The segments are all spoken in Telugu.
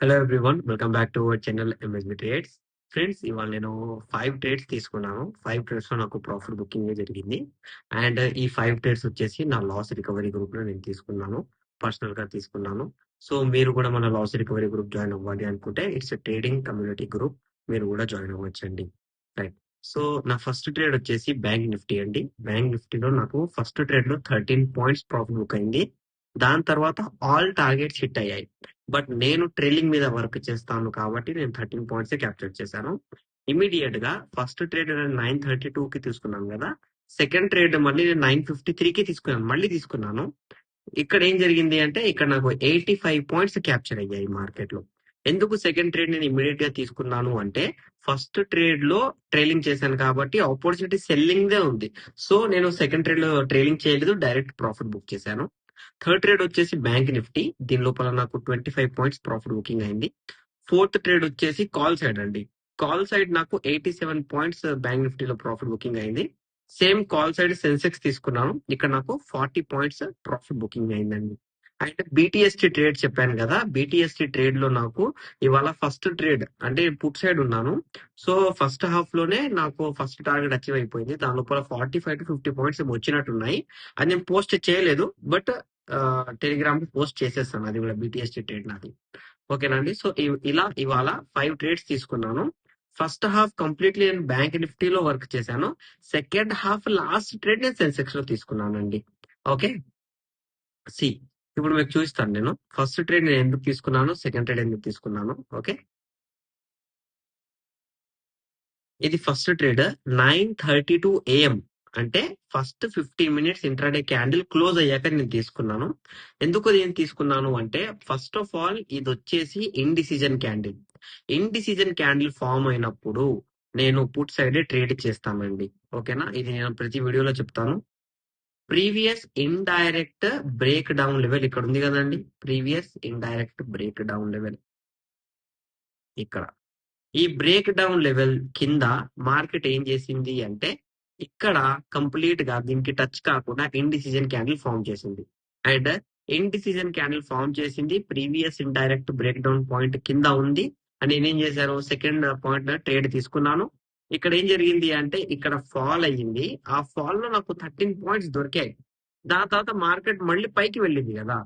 Hello everyone. Welcome back to our channel MSB trades. Friends, ఇవాళ నేను 5 ట్రేడ్స్ తీసుకున్నాను. 5 ట్రేడ్స్‌లో నాకు ప్రాఫిట్ బుకింగే జరిగింది. అండ్ ఈ 5 ట్రేడ్స్ వచ్చేసి నా లాస్ రికవరీ గ్రూప్‌లో నేను తీసుకున్నాను. పర్సనల్‌గా తీసుకున్నాను. సో, మీరు కూడా మన లాస్ రికవరీ గ్రూప్ జాయిన్ అవ్వాలి అనుకుంటే it's a trading community group. మీరు కూడా జాయిన్ అవ్వచ్చండి. రైట్. సో, నా ఫస్ట్ ట్రేడ్ వచ్చేసి బ్యాంక్ నిఫ్టీ అండి. బ్యాంక్ నిఫ్టీలో నాకు ఫస్ట్ ట్రేడ్‌లో 13 పాయింట్స్ ప్రాఫిట్ బుక్ అయింది. దాని తర్వాత ఆల్ టార్గెట్స్ హిట్ అయ్యాయి. బట్ నేను ట్రైలింగ్ మీద వర్క్ చేస్తాను కాబట్టి నేను 13 పాయింట్స్ క్యాప్చర్ చేశాను. ఇమీడియట్ గా ఫస్ట్ ట్రేడ్ నేను 932 కి తీసుకున్నాను కదా. సెకండ్ ట్రేడ్ మళ్ళీ నేను 953 కి తీసుకున్నాను. ఇక్కడ ఏం జరిగింది అంటే ఇక్కడ నాకు 85 పాయింట్స్ క్యాప్చర్ అయ్యాయి మార్కెట్ లో. ఎందుకు సెకండ్ ట్రేడ్ నేను ఇమీడియట్ గా తీసుకున్నాను అంటే ఫస్ట్ ట్రేడ్ లో ట్రైలింగ్ చేశాను కాబట్టి ఆపర్చునిటీ సెల్లింగ్ దే ఉంది. సో నేను సెకండ్ ట్రేడ్ లో ట్రైలింగ్ చేయలేదు, డైరెక్ట్ ప్రాఫిట్ బుక్ చేశాను. థర్డ్ ట్రేడ్ వచ్చేసి బ్యాంక్ నిఫ్టీ. దీని లోపల నాకు 25 పాయింట్స్ ప్రాఫిట్ బుకింగ్ అయింది. ఫోర్త్ ట్రేడ్ వచ్చేసి కాల్ సైడ్ అండి. కాల్ సైడ్ నాకు 87 పాయింట్స్ బ్యాంక్ నిఫ్టీలో ప్రాఫిట్ బుకింగ్ అయింది. సేమ్ కాల్ సైడ్ సెన్సెక్స్ తీసుకున్నాను. ఇక్కడ నాకు 40 పాయింట్స్ ప్రాఫిట్ బుకింగ్ అయిందండి. అండ్ బీటీఎస్టీ ట్రేడ్ చెప్పాను కదా. బీటీఎస్టీ ట్రేడ్ లో నాకు ఇవాళ ఫస్ట్ ట్రేడ్ అంటే పుట్ సైడ్ ఉన్నాను. సో ఫస్ట్ హాఫ్ లోనే నాకు ఫస్ట్ టార్గెట్ అచీవ్ అయిపోయింది. దాని లోపల 45 to 50 పాయింట్స్ వచ్చినట్టున్నాయి. అది నేను పోస్ట్ చేయలేదు, బట్ టెలిగ్రామ్ కి పోస్ట్ చేసేస్తాను. అది కూడా బీటీఎస్టీ ట్రేడ్ నాది. ఓకేనండి. సో ఇలా ఇవాళ 5 ట్రేడ్స్ తీసుకున్నాను. ఫస్ట్ హాఫ్ కంప్లీట్లీ నేను బ్యాంక్ నిఫ్టీలో వర్క్ చేశాను. సెకండ్ హాఫ్ లాస్ట్ ట్రేడ్ నేను సెన్సెక్స్ లో తీసుకున్నానండి. ఓకే. సి ఇప్పుడు మీకు చూపిస్తాను. నేను ఫస్ట్ ట్రేడ్ నేను ఎందుకు తీసుకున్నాను, సెకండ్ ట్రేడ్ ఎందుకు తీసుకున్నాను. ఓకే, ఇది ఫస్ట్ ట్రేడ్ 9:32 AM, అంటే first 15 minutes intraday candle close అయ్యాక నేను తీసుకున్నాను. ఎందుకు నేను తీసుకున్నాను అంటే ఫస్ట్ ఆఫ్ ఆల్ ఇది వచ్చేసి ఇండిసిజన్ క్యాండిల్. ఇండిసిజన్ క్యాండిల్ ఫామ్ అయినప్పుడు నేను పుట్ సైడ్ ట్రేడ్ చేస్తానండి. ఓకేనా, ఇది నేను ప్రతి వీడియోలో చెప్తాను. Previous indirect break down level ఇక్కడ ఉంది కదండి. Previous indirect break down level ఇక్కడ. ఈ బ్రేక్ డౌన్ లెవెల్ కింద మార్కెట్ ఏం చేసింది అంటే ఇక్కడ కంప్లీట్ గా దీనికి టచ్ కాకుండా ఇండిసిజన్ క్యాండిల్ ఫామ్ చేసింది. అండ్ ఇండిసిజన్ క్యాండిల్ ఫామ్ చేసింది previous indirect break down point కింద ఉంది. అని నేనేం చేశాను, సెకండ్ పాయింట్ ట్రేడ్ తీసుకున్నాను. ఇక్కడ ఏం జరిగింది అంటే ఇక్కడ ఫాల్ అయ్యింది. ఆ ఫాల్ లో నాకు 13 పాయింట్స్ దొరికాయి. దాని తర్వాత మార్కెట్ మళ్ళీ పైకి వెళ్ళింది కదా.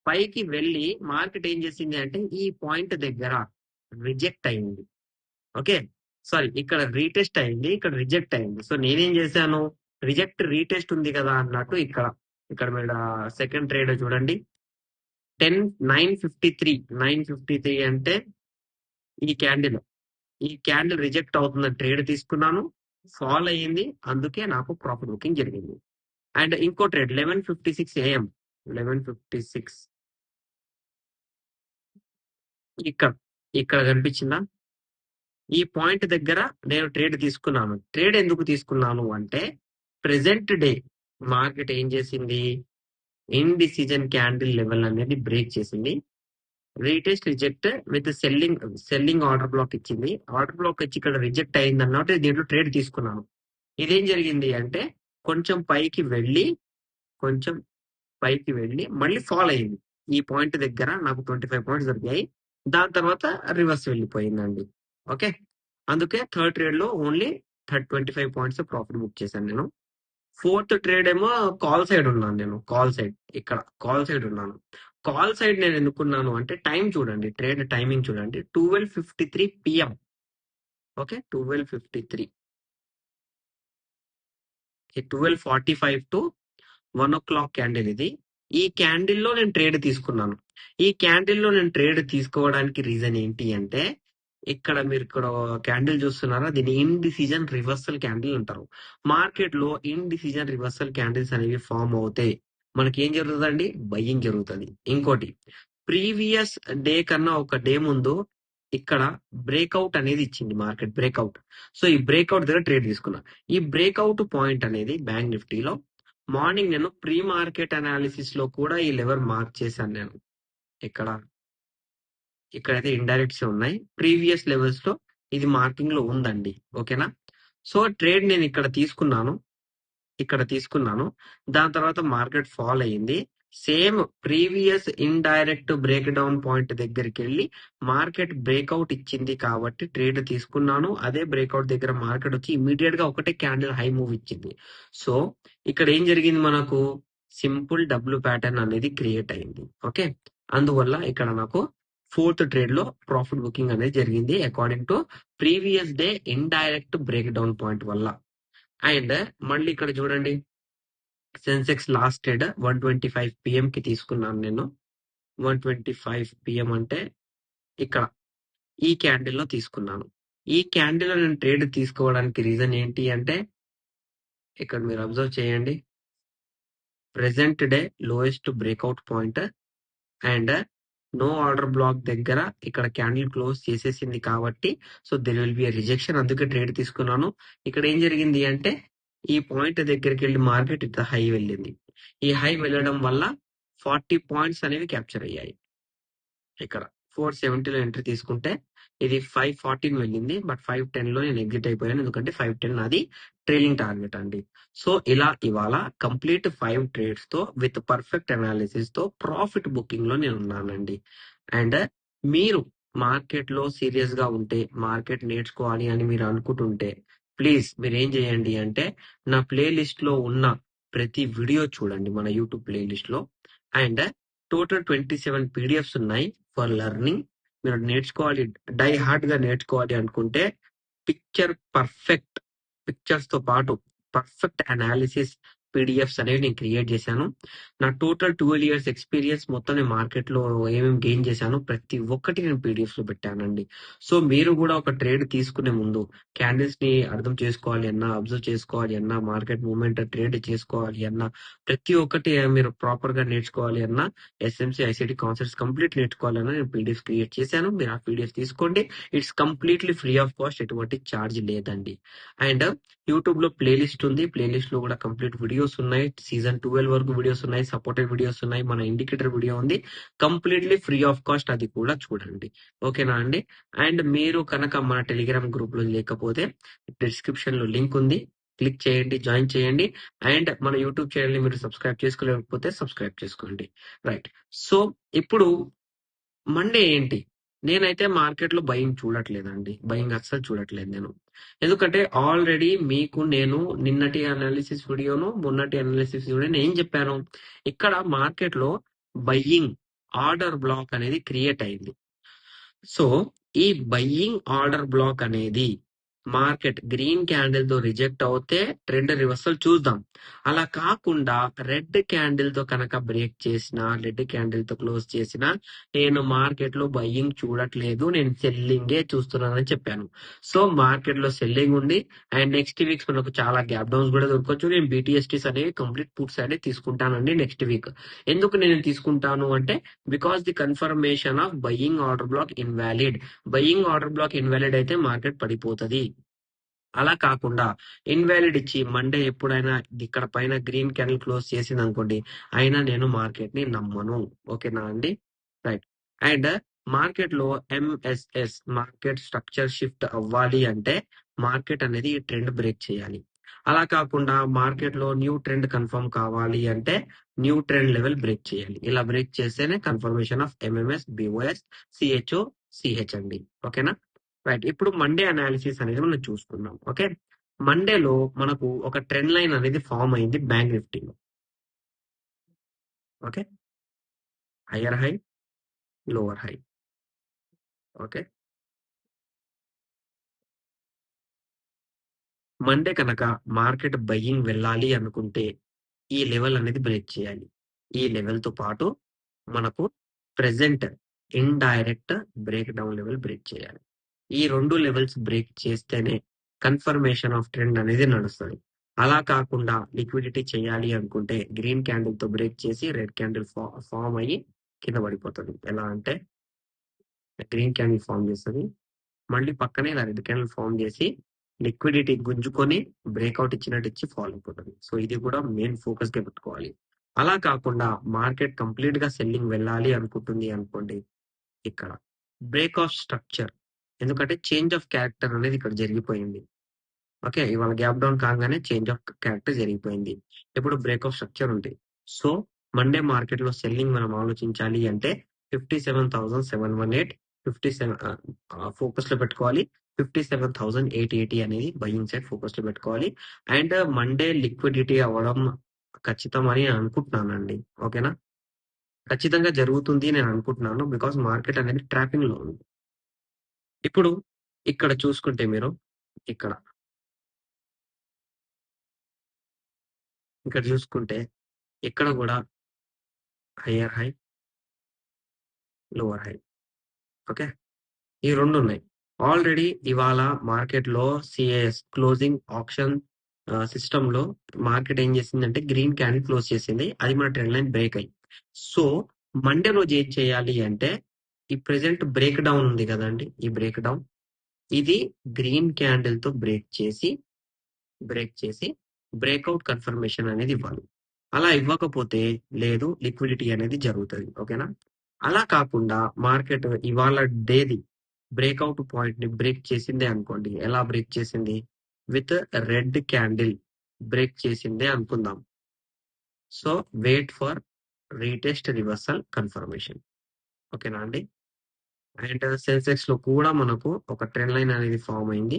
పైకి వెళ్ళి మార్కెట్ ఏం చేసింది అంటే ఈ పాయింట్ దగ్గర రిజెక్ట్ అయింది. ఓకే, సారీ, ఇక్కడ రీటెస్ట్ అయింది, ఇక్కడ రిజెక్ట్ అయింది. సో నేనేం చేశాను, రిజెక్ట్ రీటెస్ట్ ఉంది కదా అన్నట్టు ఇక్కడ ఇక్కడ మీరు సెకండ్ ట్రేడ్ చూడండి. 953 అంటే ఈ క్యాండిల్ రిజెక్ట్ అవుతున్న ట్రేడ్ తీసుకున్నాను. ఫాల్ అయ్యింది, అందుకే నాకు ప్రాఫిట్ బుకింగ్ జరిగింది. అండ్ ఇంకో ట్రేడ్ 11:56 AM, 11:56 ఇక్కడ ఇక్కడ కనిపించిందా. ఈ పాయింట్ దగ్గర నేను ట్రేడ్ తీసుకున్నాను. ట్రేడ్ ఎందుకు తీసుకున్నాను అంటే ప్రెసెంట్ డే మార్కెట్ ఏం చేసింది, ఇండిసిజన్ క్యాండిల్ లెవెల్ అనేది బ్రేక్ చేసింది. Retest reject with selling order black ఇచ్చింది. ఆర్డర్ బ్లాక్ ఇచ్చి ఇక్కడ రిజెక్ట్ అయింది అన్నట్టు దీంట్లో ట్రేడ్ తీసుకున్నాను. ఇదేం జరిగింది అంటే కొంచెం పైకి వెళ్ళి మళ్ళీ ఫాల్ అయింది. ఈ పాయింట్ దగ్గర నాకు 25 పాయింట్స్ దొరికాయి. దాని తర్వాత రివర్స్ వెళ్ళిపోయిందండి. ఓకే, అందుకే థర్డ్ ట్రేడ్ లో ఓన్లీ 25 పాయింట్స్ ప్రాఫిట్ బుక్ చేశాను నేను. ఫోర్త్ ట్రేడ్ ఏమో కాల్ సైడ్ ఉన్నాను. నేను కాల్ సైడ్ ఇక్కడ కాల్ సైడ్ ఉన్నాను. కాల్ సైడ్ నేను ఎందుకున్నాను అంటే టైం చూడండి, ట్రేడ్ టైమింగ్ చూడండి. 12:53 PM. Okay, 12:53, 12:45 to 1 o'clock candle ఇది. ఈ క్యాండిల్లో నేను ట్రేడ్ తీసుకున్నాను. ఈ క్యాండిల్లో నేను ట్రేడ్ తీసుకోవడానికి రీజన్ ఏంటి అంటే మీరు ఇక్కడ క్యాండిల్ చూస్తున్నారా, దీన్ని ఇండిసిజన్ రివర్సల్ క్యాండిల్ అంటారు. మార్కెట్ లో ఇండిసిజన్ రివర్సల్ క్యాండిల్స్ అనేవి ఫామ్ అవుతాయి. మనకి ఏం జరుగుతుందండి, బయ్యింగ్ జరుగుతుంది. ఇంకోటి, ప్రీవియస్ డే కన్నా ఒక డే ముందు ఇక్కడ బ్రేక్అవుట్ అనేది ఇచ్చింది మార్కెట్, బ్రేక్అవుట్. సో ఈ బ్రేక్అవుట్ దగ్గర ట్రేడ్ తీసుకున్నా. ఈ బ్రేక్అవుట్ పాయింట్ అనేది బ్యాంక్ నిఫ్టీలో మార్నింగ్ నేను ప్రీ మార్కెట్ అనాలిసిస్ లో కూడా ఈ లెవెల్ మార్క్ చేశాను నేను. ఇక్కడైతే ఇండైరెక్ట్స్ ఉన్నాయి. ప్రీవియస్ లెవెల్స్ లో ఇది మార్కింగ్ లో ఉందండి. ఓకేనా. సో ట్రేడ్ నేను ఇక్కడ తీసుకున్నాను. దాని తర్వాత మార్కెట్ ఫాల్ అయ్యింది. Same previous indirect break down point దగ్గరికి వెళ్ళి మార్కెట్ బ్రేక్అవుట్ ఇచ్చింది కాబట్టి ట్రేడ్ తీసుకున్నాను. అదే బ్రేక్అవుట్ దగ్గర మార్కెట్ వచ్చి ఇమీడియట్ గా ఒకటే క్యాండిల్ హై మూవ్ ఇచ్చింది. సో ఇక్కడ ఏం జరిగింది, మనకు సింపుల్ డబ్ల్యూ ప్యాటర్న్ అనేది క్రియేట్ అయింది. ఓకే, అందువల్ల ఇక్కడ నాకు ఫోర్త్ ట్రేడ్ లో ప్రాఫిట్ బుకింగ్ అనేది జరిగింది according to previous day indirect break down point వల్ల. అండ్ మళ్ళీ ఇక్కడ చూడండి, సెన్సెక్స్ లాస్ట్ ట్రేడ్ 125 PM కి తీసుకున్నాను నేను. 125 PM అంటే ఇక్కడ ఈ క్యాండిల్ లో తీసుకున్నాను. ఈ క్యాండిల్ లో నేను ట్రేడ్ తీసుకోవడానికి రీజన్ ఏంటి అంటే, ఇక్కడ మీరు అబ్జర్వ్ చేయండి, present day lowest breakout point and no order block దగ్గర ఇక్కడ క్యాండిల్ క్లోజ్ చేసేసింది కాబట్టి so there will be rejection, అందుకే ట్రేడ్ తీసుకున్నాను. ఇక్కడ ఏం జరిగింది అంటే ఈ పాయింట్ దగ్గరికి వెళ్ళి మార్కెట్ ఇంత హై వెళ్ళింది. ఈ హై వెళ్ళడం వల్ల 40 పాయింట్స్ అనేవి క్యాప్చర్ అయ్యాయి. ఇక్కడ 470లో ఎంట్రీ తీసుకుంటే ఇది 514 వెళ్ళింది, బట్ 510 లో నేను ఎగ్జిట్ అయిపోయాను, ఎందుకంటే 510 నాది ట్రైలింగ్ టార్గెట్ అండి. సో ఇలా ఇవాళ కంప్లీట్ 5 ట్రేడ్స్ తో విత్ పర్ఫెక్ట్ అనాలిసిస్ తో ప్రాఫిట్ బుకింగ్ లో నేను ఉన్నానండి. అండ్ మీరు మార్కెట్ లో సీరియస్ గా ఉంటే, మార్కెట్ నేర్చుకోవాలి అని మీరు అనుకుంటుంటే, ప్లీజ్ మీరు ఏం చేయండి అంటే నా ప్లేలిస్ట్ లో ఉన్న ప్రతి వీడియో చూడండి, మన యూట్యూబ్ ప్లేలిస్ట్ లో. అండ్ టోటల్ 27 పీడిఎఫ్స్ ఉన్నాయి ఫర్ లెర్నింగ్. మీరు నేర్చుకోవాలి, డై హార్డ్ గా నేర్చుకోవాలి అనుకుంటే పిక్చర్స్ తో పాటు పర్ఫెక్ట్ అనాలిసిస్ పీడిఎఫ్స్ అనేవి నేను క్రియేట్ చేశాను. నా టోటల్ 12 years ఎక్స్పీరియన్స్ మొత్తం నేను మార్కెట్ లో ఏమేమి గెయిన్ చేశాను ప్రతి ఒక్కటి నేను పీడిఎఫ్స్ లో పెట్టానండి. సో మీరు కూడా ఒక ట్రేడ్ తీసుకునే ముందు క్యాండిల్స్ ని అర్థం చేసుకోవాలి అన్నా, అబ్జర్వ్ చేసుకోవాలి అన్నా, మార్కెట్ మూవ్మెంట్ ట్రేడ్ చేసుకోవాలి అన్నా, ప్రతి ఒక్కటి మీరు ప్రాపర్ గా నేర్చుకోవాలి అన్నా, ఎస్ఎంసి ఐసిటి కాన్సెప్ట్స్ కంప్లీట్ నేర్చుకోవాలన్నా నేను పీడిఎఫ్ క్రియేట్ చేశాను. మీరు ఆ పీడిఎఫ్ తీసుకోండి. It's completely free of cost, ఎటువంటి ఛార్జ్ లేదండి. అండ్ యూట్యూబ్ లో ప్లేలిస్ట్ ఉంది, ప్లేలిస్ట్ లో కూడా కంప్లీట్ వీడియోస్ ఉన్నాయి, సీజన్ 12 వరకు వీడియోస్ ఉన్నాయి, సపోర్టెడ్ వీడియోస్ ఉన్నాయి, మన ఇండికేటర్ వీడియో ఉంది, కంప్లీట్లీ ఫ్రీ ఆఫ్ కాస్ట్, అది కూడా చూడండి. ఓకేనా అండి? అండ్ మీరు కనుక మన టెలిగ్రామ్ గ్రూప్ లో లేకపోతే డిస్క్రిప్షన్ లో లింక్ ఉంది, క్లిక్ చేయండి, జాయిన్ చేయండి. అండ్ మన యూట్యూబ్ ఛానల్ ని మీరు సబ్స్క్రైబ్ చేసుకోలేకపోతే సబ్స్క్రైబ్ చేసుకోండి. రైట్, సో ఇప్పుడు మండే ఏంటి, నేనైతే మార్కెట్ లో బయింగ్ చూడట్లేదండి, బయింగ్ అస్సలు చూడట్లేదు నేను. ఎందుకంటే ఆల్రెడీ మీకు నేను నిన్నటి అనాలిసిస్ వీడియోను, మొన్నటి అనాలిసిస్ వీడియోను ఏం చెప్పాను, ఇక్కడ మార్కెట్ లో బయ్యింగ్ ఆర్డర్ బ్లాక్ అనేది క్రియేట్ అయింది. సో ఈ బయ్యింగ్ ఆర్డర్ బ్లాక్ అనేది మార్కెట్ గ్రీన్ క్యాండిల్ తో రిజెక్ట్ అవుతే ట్రెండ్ రివర్సల్ చూద్దాం. అలా కాకుండా రెడ్ క్యాండిల్ తో కనుక బ్రేక్ చేసినా, రెడ్ క్యాండిల్ తో క్లోజ్ చేసినా నేను మార్కెట్ లో బయ్యింగ్ చూడట్లేదు, నేను సెల్లింగే చూస్తున్నానని చెప్పాను. సో మార్కెట్ లో సెల్లింగ్ ఉంది. అండ్ నెక్స్ట్ వీక్స్ మనకు చాలా గ్యాప్ డౌన్స్ కూడా దొరకవచ్చు. నేను బీటీఎస్టీస్ అనేవి కంప్లీట్ పుట్స్ అనేవి తీసుకుంటానండి నెక్స్ట్ వీక్. ఎందుకు నేను తీసుకుంటాను అంటే because the confirmation of buying order black invalid. Buying order black invalid అయితే మార్కెట్ పడిపోతుంది. అలా కాకుండా ఇన్వాలిడ్ ఇచ్చి మండే ఎప్పుడైనా ఇక్కడ పైన గ్రీన్ క్యాండిల్ క్లోజ్ చేసింది అనుకోండి, అయినా నేను మార్కెట్ ని నమ్మను. ఓకేనా అండి? రైట్. అండ్ మార్కెట్ లో ఎంఎస్ఎస్ మార్కెట్ స్ట్రక్చర్ షిఫ్ట్ అవ్వాలి అంటే మార్కెట్ అనేది ఈ ట్రెండ్ బ్రేక్ చేయాలి. అలా కాకుండా మార్కెట్ లో న్యూ ట్రెండ్ కన్ఫర్మ్ కావాలి అంటే న్యూ ట్రెండ్ లెవెల్ బ్రేక్ చేయాలి. ఇలా బ్రేక్ చేస్తేనే confirmation of MMS, BOS, CHO, CH అండి. ఓకేనా? రైట్, ఇప్పుడు మండే అనాలిసిస్ అనేది మనం చూసుకుందాం. ఓకే, మండేలో మనకు ఒక ట్రెండ్ లైన్ అనేది ఫామ్ అయింది బ్యాంక్ నిఫ్టీలో. Okay, higher high, lower high. Okay, Monday కనుక మార్కెట్ బయ్యింగ్ వెళ్ళాలి అనుకుంటే ఈ లెవెల్ అనేది బ్రేక్ చేయాలి. ఈ లెవెల్ తో పాటు మనకు present indirect break down level break చేయాలి. ఈ 2 లెవెల్స్ బ్రేక్ చేస్తేనే కన్ఫర్మేషన్ ఆఫ్ ట్రెండ్ అనేది నడుస్తుంది. అలా కాకుండా లిక్విడిటీ చేయాలి అనుకుంటే గ్రీన్ క్యాండిల్ తో బ్రేక్ చేసి రెడ్ క్యాండిల్ ఫామ్ అయ్యి కింద పడిపోతుంది. ఎలా అంటే గ్రీన్ క్యాండిల్ ఫామ్ చేస్తుంది, మళ్ళీ పక్కనే ఇలా రెడ్ క్యాండిల్ ఫామ్ చేసి లిక్విడిటీ గుంజుకొని బ్రేక్అవుట్ ఇచ్చినట్టు ఇచ్చి ఫాల్ అయిపోతుంది. సో ఇది కూడా మెయిన్ ఫోకస్ గా పెట్టుకోవాలి. అలా కాకుండా మార్కెట్ కంప్లీట్ గా సెల్లింగ్ వెళ్ళాలి అనుకుంటుంది అనుకోండి, ఇక్కడ బ్రేక్ ఆఫ్ స్ట్రక్చర్, ఎందుకంటే చేంజ్ ఆఫ్ క్యారెక్టర్ అనేది ఇక్కడ జరిగిపోయింది. ఓకే, ఇవాళ గ్యాప్ డౌన్ కాగానే చేంజ్ ఆఫ్ క్యారెక్టర్ జరిగిపోయింది. ఇప్పుడు బ్రేక్ ఆఫ్ స్ట్రక్చర్ ఉంది. సో మండే మార్కెట్‌లో సెల్లింగ్ మనం ఆలోచించాలి అంటే 57,718 57 ఫోకస్‌లో పెట్టుకోవాలి. 57,880 అనేది బయింగ్ సైడ్ ఫోకస్‌లో పెట్టుకోవాలి. అండ్ మండే లిక్విడిటీ అవ్వడం ఖచ్చితం అని అనుకుంటున్నానండి. ఓకేనా? ఖచ్చితంగా జరుగుతుంది నేను అనుకుంటున్నాను. బికాస్ మార్కెట్ అనేది ట్రాపింగ్‌లో ఉంది. ఇప్పుడు ఇక్కడ చూసుకుంటే మీరు ఇక్కడ, ఇక్కడ చూసుకుంటే ఇక్కడ గూడా hire high, lower high. Okay. ఈ 2 ఉన్నాయి. ఆల్రెడీ ఇవాళ మార్కెట్‌లో సీఏఎస్ క్లోజింగ్ ఆప్షన్ సిస్టమ్‌లో మార్కెట్ ఏం చేసిందంటే గ్రీన్ క్యాండిల్ క్లోజ్ చేసింది. అది మన ట్రెండ్ లైన్ బ్రేక్ అయ్యి. సో, మండే రోజు ఏం చేయాలి అంటే ఈ ప్రెజెంట్ బ్రేక్ డౌన్ ఉంది కదండీ! ఈ బ్రేక్ డౌన్ ఇది గ్రీన్ క్యాండిల్‌తో బ్రేక్ చేసి బ్రేక్‌ఔట్ కన్ఫర్మేషన్ అనేది ఇవ్వాలి. అలా ఇవ్వకపోతే లేదు లిక్విడిటీ అనేది జరుగుతది. ఓకేనా? అలా కాకుండా మార్కెట్ ఇవాళ డేది బ్రేక్‌ఔట్ పాయింట్‌ని బ్రేక్ చేసిందే అనుకోండి. ఎలా బ్రేక్ చేసింది? విత్ రెడ్ క్యాండిల్ బ్రేక్ చేసిందే అనుకుందాం. So, wait for retest reversal confirmation. ఓకేనా అండి? అండ్ సెన్సెక్స్‌లో కూడా మనకు ఒక ట్రెండ్ లైన్ అనేది ఫార్మ్ అయింది.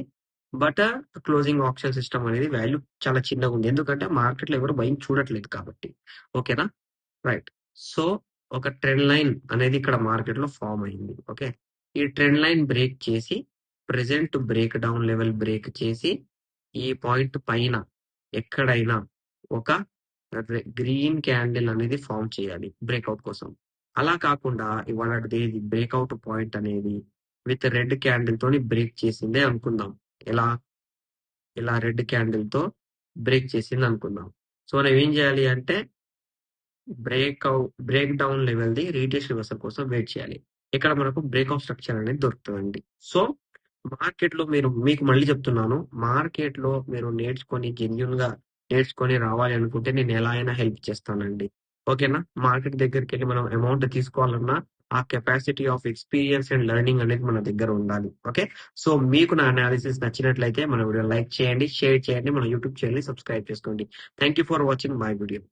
బట్ క్లోజింగ్ ఆప్షన్ సిస్టమ్ అనేది వాల్యూ చాలా చిన్నగుంది. ఎందుకంటే మార్కెట్‌లో ఎవరు బయింగ్ చూడట్లేదు కాబట్టి. ఓకేనా? రైట్. సో, ఒక ట్రెండ్ లైన్ అనేది ఇక్కడ మార్కెట్‌లో ఫార్మ్ అయింది. ఓకే. ఈ ట్రెండ్ లైన్ బ్రేక్ చేసి present break down level break చేసి ఈ పాయింట్ పైన ఎక్కడైనా ఒక గ్రీన్ క్యాండిల్ అనేది ఫార్మ్ చేయాలి బ్రేక్‌ఔట్ కోసం. అలా కాకుండా ఇవాళటిది బ్రేక్‌ఔట్ పాయింట్ అనేది విత్ రెడ్ క్యాండిల్‌తోని బ్రేక్ చేసిందే అనుకుందాం. ఎలా? ఇలా రెడ్ క్యాండిల్‌తో బ్రేక్ చేసిందనుకుందాం. సో, మనం ఏం చేయాలి అంటే బ్రేక్ డౌన్ లెవెల్‌ది రీటెస్ట్ రివర్సల్ కోసం వెయిట్ చేయాలి. ఇక్కడ మనకు బ్రేక్‌ఔట్ స్ట్రక్చర్ అనేది దొరుకుతదండి. సో, మార్కెట్‌లో మీకు మళ్ళీ చెప్తున్నాను. మార్కెట్‌లో మీరు జెన్యూన్‌గా నేర్చుకొని రావాలి అనుకుంటే నేను ఎలా అయినా హెల్ప్ చేస్తానండి. ఓకేనా? మార్కెట్ దగ్గరికెళ్ళి మనం అమౌంట్ తీసుకోవాలన్నా ఆ capacity of experience and learning అనేది మన దగ్గర ఉండాలి. ఓకే. సో, మీకు నా అనాలిసిస్ నచ్చినట్లయితే మన వీడియో లైక్ చేయండి, షేర్ చేయండి. మన యూట్యూబ్ ఛానెల్‌ని సబ్స్క్రైబ్ చేసుకోండి. Thank you for watching my video.